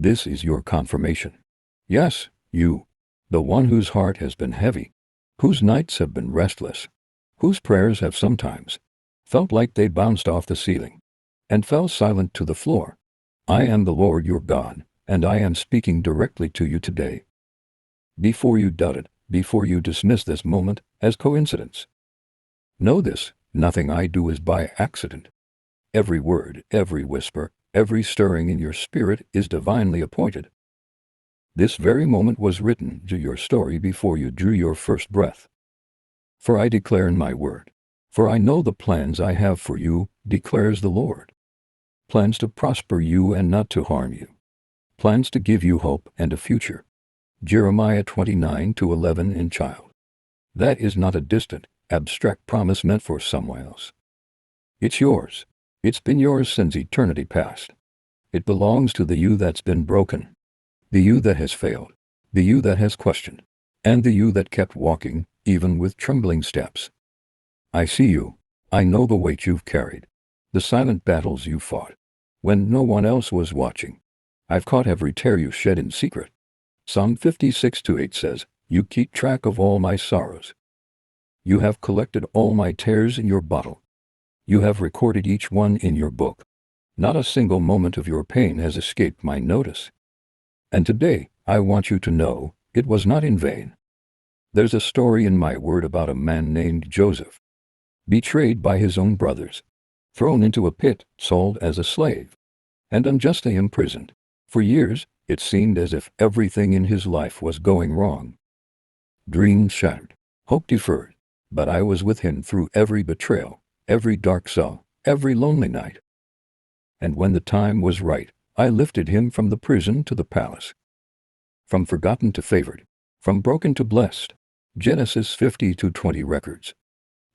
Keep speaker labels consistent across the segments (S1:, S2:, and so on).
S1: This is your confirmation. Yes, you, the one whose heart has been heavy, whose nights have been restless, whose prayers have sometimes felt like they bounced off the ceiling and fell silent to the floor. I am the Lord your God, and I am speaking directly to you today. Before you doubt it, before you dismiss this moment as coincidence, know this: nothing I do is by accident. Every word, every whisper, every stirring in your spirit is divinely appointed. This very moment was written to your story before you drew your first breath. For I declare in my word, for I know the plans I have for you, declares the Lord. Plans to prosper you and not to harm you. Plans to give you hope and a future. Jeremiah 29:11. In child, that is not a distant, abstract promise meant for someone else. It's yours. It's been yours since eternity past. It belongs to the you that's been broken, the you that has failed, the you that has questioned, and the you that kept walking, even with trembling steps. I see you. I know the weight you've carried, the silent battles you fought, when no one else was watching. I've caught every tear you shed in secret. Psalm 56:8 says, you keep track of all my sorrows. You have collected all my tears in your bottle. You have recorded each one in your book. Not a single moment of your pain has escaped my notice. And today, I want you to know, it was not in vain. There's a story in my word about a man named Joseph, betrayed by his own brothers, thrown into a pit, sold as a slave, and unjustly imprisoned. For years, it seemed as if everything in his life was going wrong. Dreams shattered, hope deferred, but I was with him through every betrayal, every dark cell, every lonely night. And when the time was right, I lifted him from the prison to the palace, from forgotten to favored, from broken to blessed. Genesis 50:20 records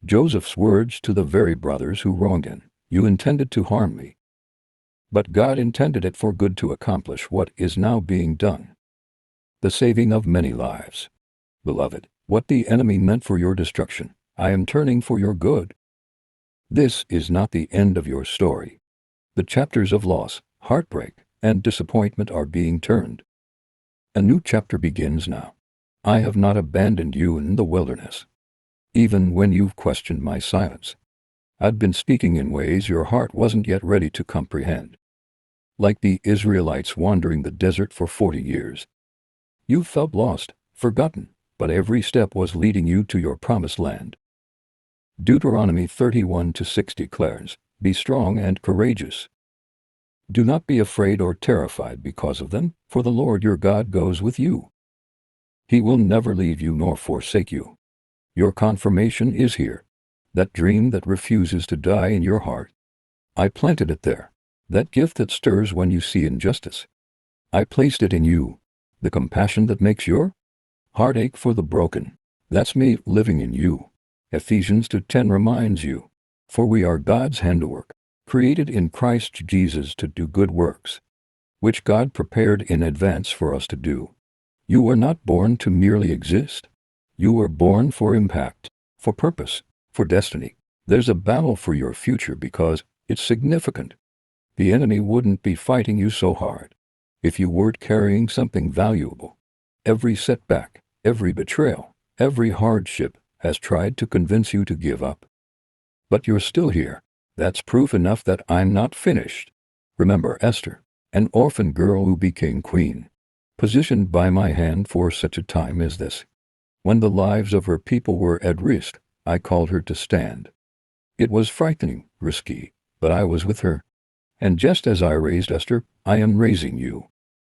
S1: Joseph's words to the very brothers who wronged him, you intended to harm me, but God intended it for good to accomplish what is now being done, the saving of many lives. Beloved, what the enemy meant for your destruction, I am turning for your good. This is not the end of your story. The chapters of loss, heartbreak, and disappointment are being turned. A new chapter begins now. I have not abandoned you in the wilderness, even when you've questioned my silence. I've been speaking in ways your heart wasn't yet ready to comprehend. Like the Israelites wandering the desert for 40 years. You felt lost, forgotten, but every step was leading you to your promised land. Deuteronomy 31:6 declares, be strong and courageous. Do not be afraid or terrified because of them, for the Lord your God goes with you. He will never leave you nor forsake you. Your confirmation is here. That dream that refuses to die in your heart. I planted it there. That gift that stirs when you see injustice. I placed it in you. The compassion that makes your heart ache for the broken. That's me living in you. Ephesians 2:10 reminds you, for we are God's handiwork, created in Christ Jesus to do good works, which God prepared in advance for us to do. You were not born to merely exist. You were born for impact, for purpose, for destiny. There's a battle for your future because it's significant. The enemy wouldn't be fighting you so hard if you weren't carrying something valuable. Every setback, every betrayal, every hardship has tried to convince you to give up. But you're still here. That's proof enough that I'm not finished. Remember Esther, an orphan girl who became queen, positioned by my hand for such a time as this. When the lives of her people were at risk, I called her to stand. It was frightening, risky, but I was with her. And just as I raised Esther, I am raising you.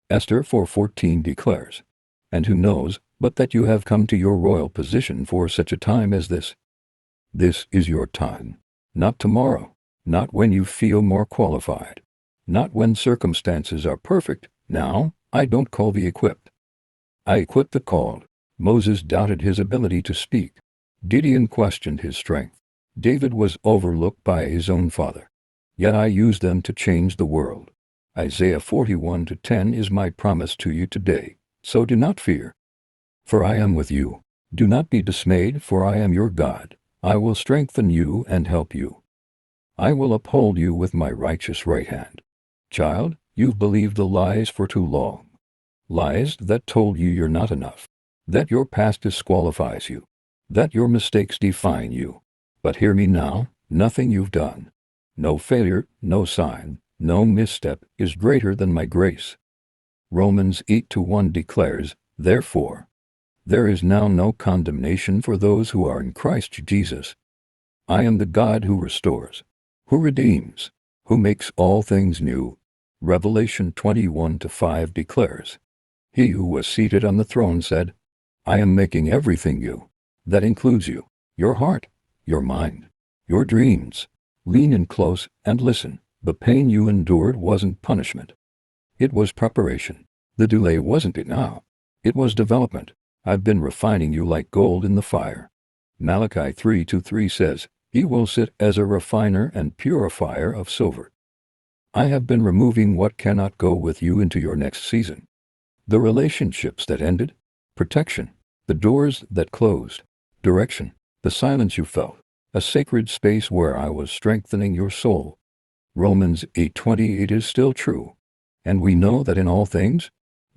S1: Esther 4:14 declares, and who knows but that you have come to your royal position for such a time as this. This is your time. Not tomorrow, not when you feel more qualified, not when circumstances are perfect. Now, I don't call the equipped. I equip the called. Moses doubted his ability to speak. Gideon questioned his strength. David was overlooked by his own father. Yet I used them to change the world. Isaiah 41:10 is my promise to you today. So do not fear, for I am with you. Do not be dismayed, for I am your God. I will strengthen you and help you. I will uphold you with my righteous right hand. Child, You've believed the lies for too long. Lies that told you you're not enough, that your past disqualifies you, that your mistakes define you. But hear me now, nothing you've done, no failure, no sign, no misstep is greater than my grace. Romans 8:1 declares, therefore, there is now no condemnation for those who are in Christ Jesus. I am the God who restores, who redeems, who makes all things new. Revelation 21:5 declares, he who was seated on the throne said, I am making everything new. That includes you, your heart, your mind, your dreams. Lean in close and listen. The pain you endured wasn't punishment. It was preparation. The delay wasn't it now. It was development. I've been refining you like gold in the fire. Malachi 3:3 says, he will sit as a refiner and purifier of silver. I have been removing what cannot go with you into your next season. The relationships that ended, protection, the doors that closed, direction, the silence you felt, a sacred space where I was strengthening your soul. Romans 8:28 is still true. And we know that in all things,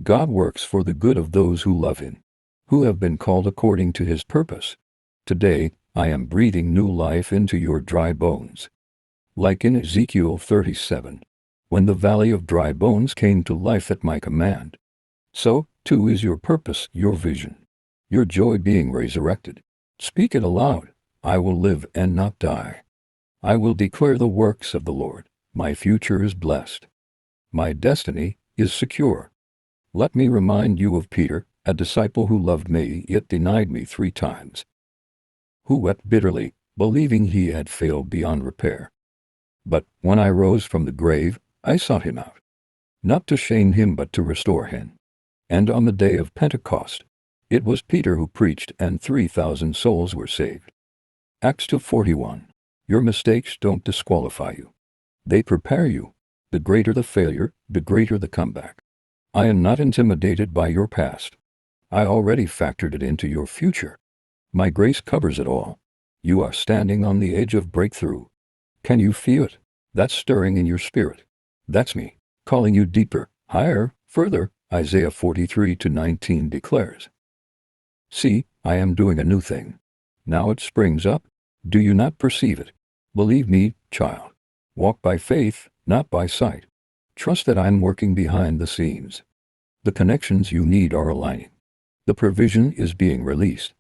S1: God works for the good of those who love him, who have been called according to his purpose. Today, I am breathing new life into your dry bones. Like in Ezekiel 37, when the valley of dry bones came to life at my command. So, too is your purpose, your vision, your joy being resurrected. Speak it aloud. I will live and not die. I will declare the works of the Lord. My future is blessed. My destiny is secure. Let me remind you of Peter, a disciple who loved me yet denied me 3 times, who wept bitterly, believing he had failed beyond repair. But when I rose from the grave, I sought him out, not to shame him but to restore him. And on the day of Pentecost, it was Peter who preached and 3,000 souls were saved. Acts 2:41. Your mistakes don't disqualify you. They prepare you. The greater the failure, the greater the comeback. I am not intimidated by your past. I already factored it into your future. My grace covers it all. You are standing on the edge of breakthrough. Can you feel it? That stirring in your spirit. That's me, calling you deeper, higher, further. Isaiah 43:19 declares. See, I am doing a new thing. Now it springs up. Do you not perceive it? Believe me, child. Walk by faith, not by sight. Trust that I'm working behind the scenes. The connections you need are aligning. The provision is being released.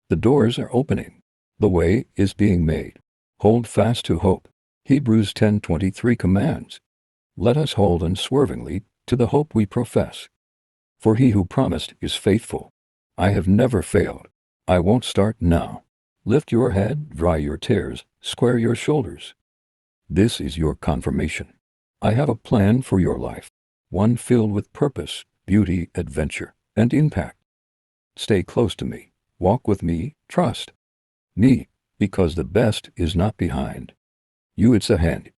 S1: The doors are opening. The way is being made. Hold fast to hope. Hebrews 10:23 commands. Let us hold unswervingly to the hope we profess. For he who promised is faithful. I have never failed. I won't start now. Lift your head, dry your tears, square your shoulders. This is your confirmation. I have a plan for your life, one filled with purpose, beauty, adventure, and impact. Stay close to me. Walk with me. Trust me, because the best is not behind you, it's ahead.